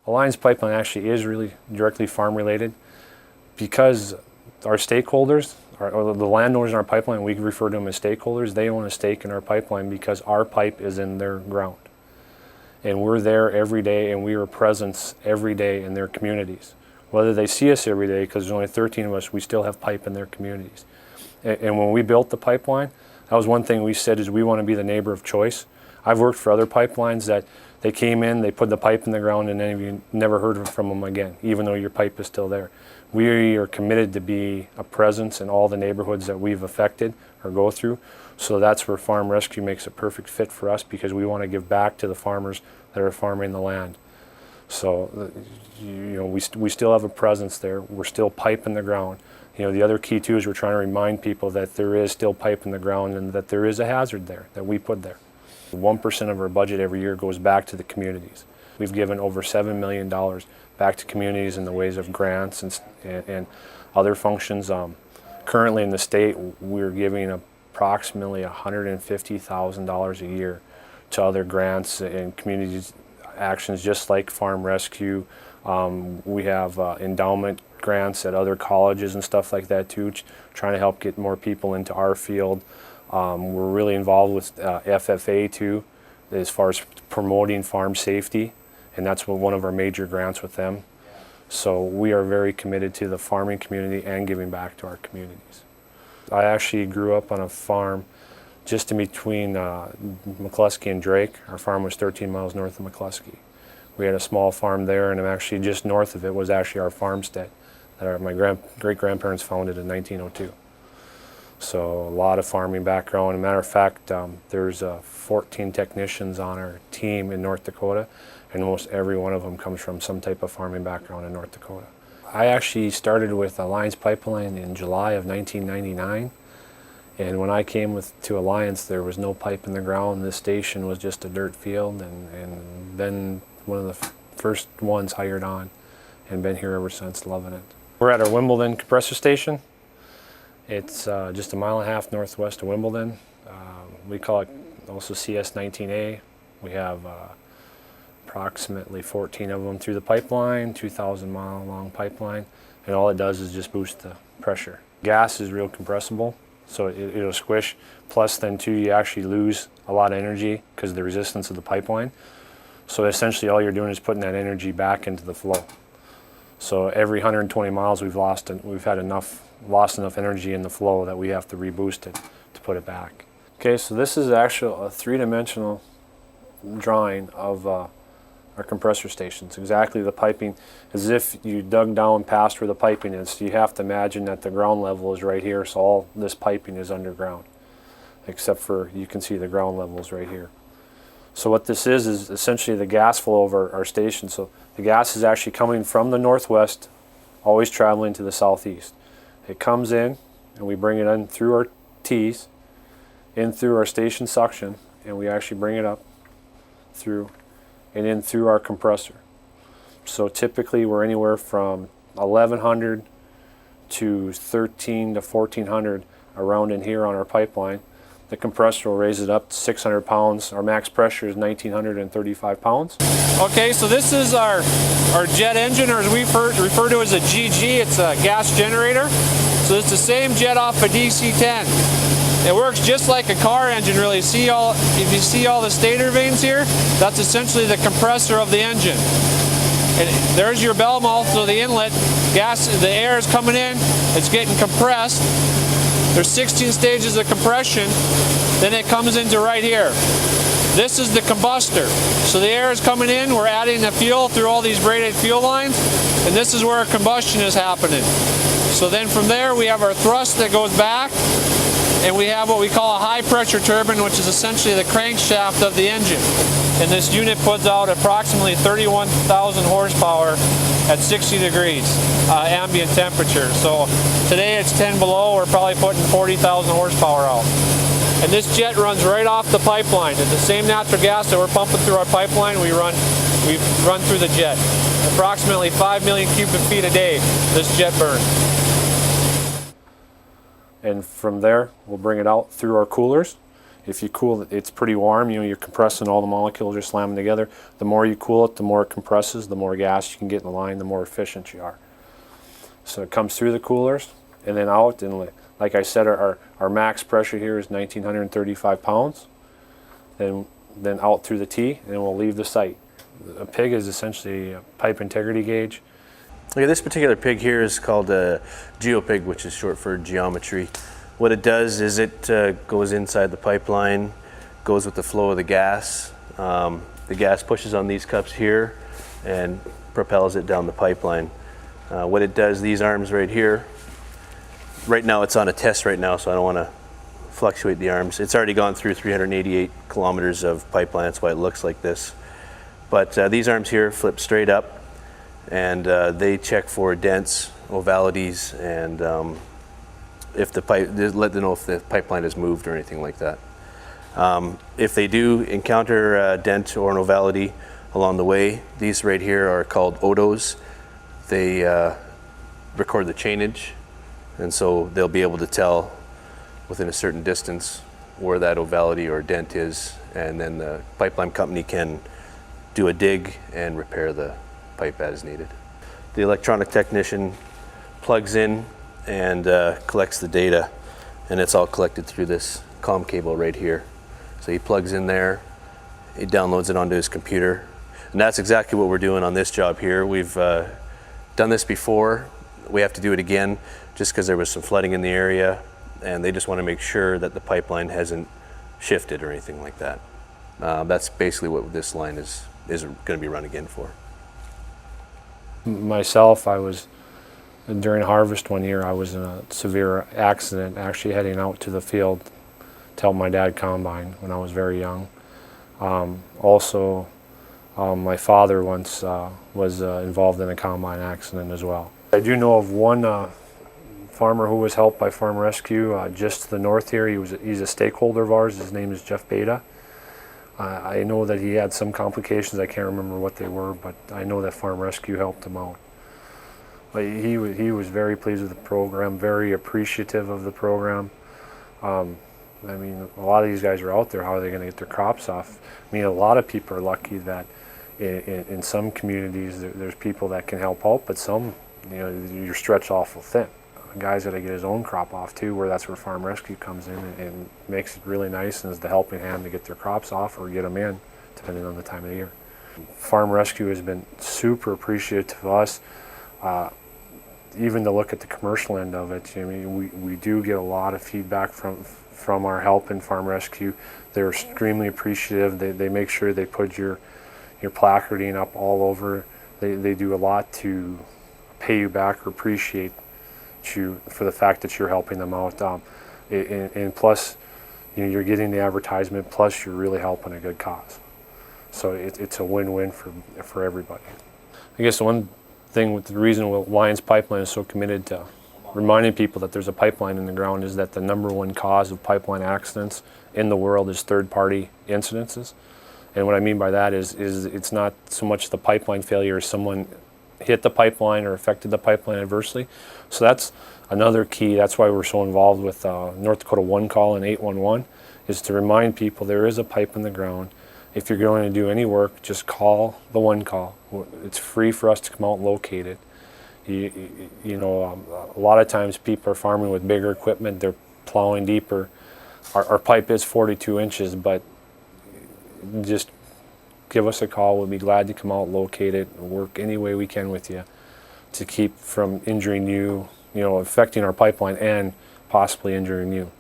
Alliance Pipeline actually is really directly farm related because our stakeholders, or the landowners in our pipeline, we refer to them as stakeholders, they own a stake in our pipeline because our pipe is in their ground. And we're there every day, and we are a presence every day in their communities. Whether they see us every day, because there's only 13 of us, we still have pipe in their communities. And when we built the pipeline, that was one thing we said is we want to be the neighbor of choice. I've worked for other pipelines that they came in, they put the pipe in the ground, and then you never heard from them again, even though your pipe is still there. We are committed to be a presence in all the neighborhoods that we've affected or go through. So that's where Farm Rescue makes a perfect fit for us, because we want to give back to the farmers that are farming the land. So, we still have a presence there. We're still pipe in the ground. The other key too is we're trying to remind people that there is still pipe in the ground and that there is a hazard there that we put there. 1% of our budget every year goes back to the communities. We've given over $7 million back to communities in the ways of grants and other functions. Currently in the state, we're giving approximately $150,000 a year to other grants and community actions just like Farm Rescue. We have endowment grants at other colleges and stuff like that too, trying to help get more people into our field. We're really involved with FFA too, as far as promoting farm safety, and that's one of our major grants with them. So we are very committed to the farming community and giving back to our communities. I actually grew up on a farm just in between McCluskey and Drake. Our farm was 13 miles north of McCluskey. We had a small farm there, and actually just north of it was actually our farmstead that my great-grandparents founded in 1902. So a lot of farming background. As a matter of fact, there's 14 technicians on our team in North Dakota, and almost every one of them comes from some type of farming background in North Dakota. I actually started with Alliance Pipeline in July of 1999, and when I came to Alliance, there was no pipe in the ground. This station was just a dirt field, and then one of the first ones hired on, and been here ever since, loving it. We're at our Wimbledon Compressor Station. It's just a mile and a half northwest of Wimbledon. We call it also CS19A. We have approximately 14 of them through the pipeline, 2,000-mile long pipeline, and all it does is just boost the pressure. Gas is real compressible, so it'll squish. Plus then too, you actually lose a lot of energy because of the resistance of the pipeline. So essentially all you're doing is putting that energy back into the flow. So every 120 miles we've lost enough energy in the flow that we have to reboost it to put it back. Okay, so this is actually a three-dimensional drawing of our compressor stations. Exactly the piping, as if you dug down past where the piping is. So you have to imagine that the ground level is right here, so all this piping is underground, except for you can see the ground level is right here. So what this is essentially the gas flow of our station. So the gas is actually coming from the northwest, always traveling to the southeast. It comes in, and we bring it in through our T's, in through our station suction, and we actually bring it up through and in through our compressor. So typically we're anywhere from 1,100 to 1,300 to 1,400 around in here on our pipeline. The compressor will raise it up to 600 pounds. Our max pressure is 1,935 pounds. Okay, so this is our jet engine, or as we refer to as a GG. It's a gas generator. So it's the same jet off a DC-10. It works just like a car engine, really. If you see all the stator vanes here, that's essentially the compressor of the engine. And there's your bell mouth, so the inlet, the air is coming in, it's getting compressed. There's 16 stages of compression, then it comes into right here. This is the combustor. So the air is coming in, we're adding the fuel through all these braided fuel lines, and this is where combustion is happening. So then from there we have our thrust that goes back, and we have what we call a high pressure turbine, which is essentially the crankshaft of the engine. And this unit puts out approximately 31,000 horsepower at 60 degrees ambient temperature. So today it's 10 below, we're probably putting 40,000 horsepower out. And this jet runs right off the pipeline. And the same natural gas that we're pumping through our pipeline, we run through the jet. Approximately 5 million cubic feet a day, this jet burns. And from there, we'll bring it out through our coolers If you cool it, it's pretty warm, you're compressing all the molecules, you're slamming together. The more you cool it, the more it compresses, the more gas you can get in the line, the more efficient you are. So it comes through the coolers and then out, and like I said, our max pressure here is 1,935 pounds. Then out through the T, and then we'll leave the site. A pig is essentially a pipe integrity gauge. Okay, this particular pig here is called a Geo Pig, which is short for geometry. What it does is it goes inside the pipeline, goes with the flow of the gas. The gas pushes on these cups here and propels it down the pipeline. What it does, these arms right here, right now it's on a test right now, so I don't want to fluctuate the arms. It's already gone through 388 kilometers of pipeline, that's why it looks like this. But these arms here flip straight up, and they check for dents, ovalities, and if the pipe, let them know if the pipeline has moved or anything like that. If they do encounter a dent or an ovality along the way, these right here are called odos. They record the chainage, and so they'll be able to tell within a certain distance where that ovality or dent is, and then the pipeline company can do a dig and repair the pipe as needed. The electronic technician plugs in and collects the data, and it's all collected through this comm cable right here. So he plugs in there, he downloads it onto his computer, and that's exactly what we're doing on this job here. We've done this before. We have to do it again just because there was some flooding in the area, and they just want to make sure that the pipeline hasn't shifted or anything like that. That's basically what this line is going to be run again for. Myself, during harvest one year, I was in a severe accident, actually heading out to the field to help my dad combine when I was very young. Also, my father once was involved in a combine accident as well. I do know of one farmer who was helped by Farm Rescue just to the north here. He's a stakeholder of ours. His name is Jeff Beta. I know that he had some complications. I can't remember what they were, but I know that Farm Rescue helped him out. But he was very pleased with the program, very appreciative of the program. I mean, a lot of these guys are out there. How are they going to get their crops off? I mean, a lot of people are lucky that in some communities there's people that can help out, but some, you're stretched awful thin. A guy's got to get his own crop off too, that's where Farm Rescue comes in and makes it really nice and is the helping hand to get their crops off or get them in, depending on the time of the year. Farm Rescue has been super appreciative of us. Even to look at the commercial end of it, I mean, we do get a lot of feedback from our help in Farm Rescue. They're extremely appreciative. They make sure they put your placarding up all over. They do a lot to pay you back or appreciate you for the fact that you're helping them out. And plus, you're getting the advertisement, plus you're really helping a good cause. So it's a win-win for everybody. I guess the one thing with the reason Lions Pipeline is so committed to reminding people that there's a pipeline in the ground is that the #1 cause of pipeline accidents in the world is third-party incidences. And what I mean by that is it's not so much the pipeline failure as someone hit the pipeline or affected the pipeline adversely. So that's another key. That's why we're so involved with North Dakota One Call and 811, is to remind people there is a pipe in the ground. If you're going to do any work, just call the One Call. It's free for us to come out and locate it. A lot of times people are farming with bigger equipment. They're plowing deeper. Our pipe is 42 inches, but just give us a call. We'll be glad to come out, locate it, and work any way we can with you to keep from injuring you, affecting our pipeline and possibly injuring you.